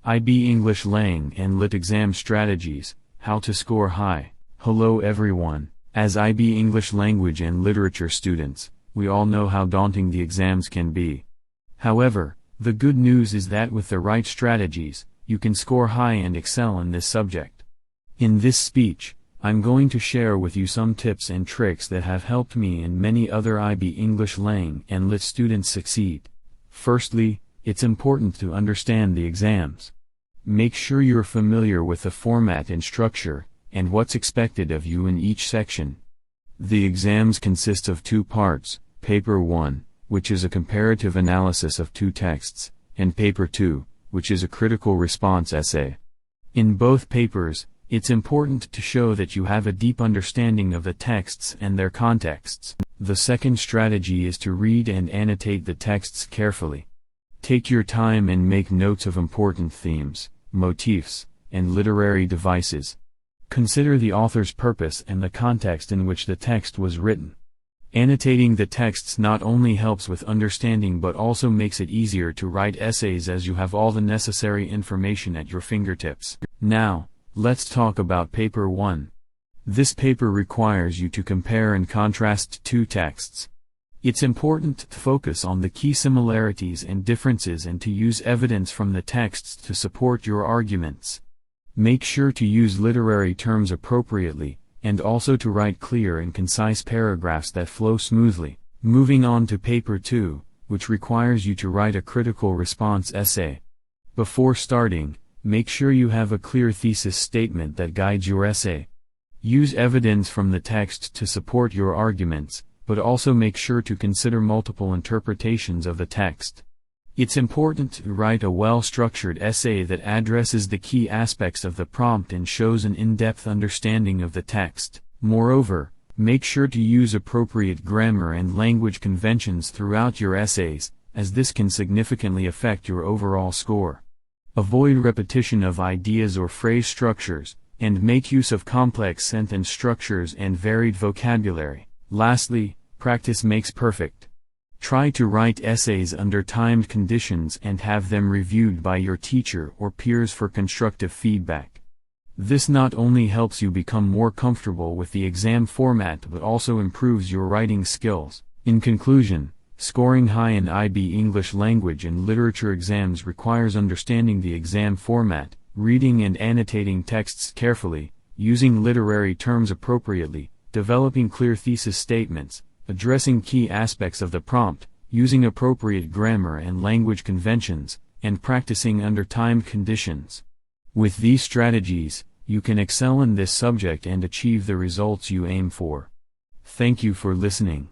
IB English Lang&Lit Exam Strategies, How to Score High. Hello everyone. As IB English Language and Literature students, we all know how daunting the exams can be. However, the good news is that with the right strategies, you can score high and excel in this subject. In this speech, I'm going to share with you some tips and tricks that have helped me and many other IB English Lang&Lit students succeed. Firstly, it's important to understand the exams. Make sure you're familiar with the format and structure, and what's expected of you in each section. The exams consist of two parts, Paper 1, which is a comparative analysis of two texts, and Paper 2, which is a critical response essay. In both papers, it's important to show that you have a deep understanding of the texts and their contexts. The second strategy is to read and annotate the texts carefully. Take your time and make notes of important themes, motifs, and literary devices. Consider the author's purpose and the context in which the text was written. Annotating the texts not only helps with understanding but also makes it easier to write essays as you have all the necessary information at your fingertips. Now, let's talk about Paper 1. This paper requires you to compare and contrast two texts. It's important to focus on the key similarities and differences and to use evidence from the texts to support your arguments. Make sure to use literary terms appropriately, and also to write clear and concise paragraphs that flow smoothly. Moving on to Paper 2, which requires you to write a critical response essay. Before starting, make sure you have a clear thesis statement that guides your essay. Use evidence from the text to support your arguments, but also make sure to consider multiple interpretations of the text. It's important to write a well-structured essay that addresses the key aspects of the prompt and shows an in-depth understanding of the text. Moreover, make sure to use appropriate grammar and language conventions throughout your essays, as this can significantly affect your overall score. Avoid repetition of ideas or phrase structures, and make use of complex sentence structures and varied vocabulary. Lastly, practice makes perfect. Try to write essays under timed conditions and have them reviewed by your teacher or peers for constructive feedback. This not only helps you become more comfortable with the exam format but also improves your writing skills. In conclusion, scoring high in IB English Language and Literature exams requires understanding the exam format, reading and annotating texts carefully, using literary terms appropriately, developing clear thesis statements, addressing key aspects of the prompt, using appropriate grammar and language conventions, and practicing under timed conditions. With these strategies, you can excel in this subject and achieve the results you aim for. Thank you for listening.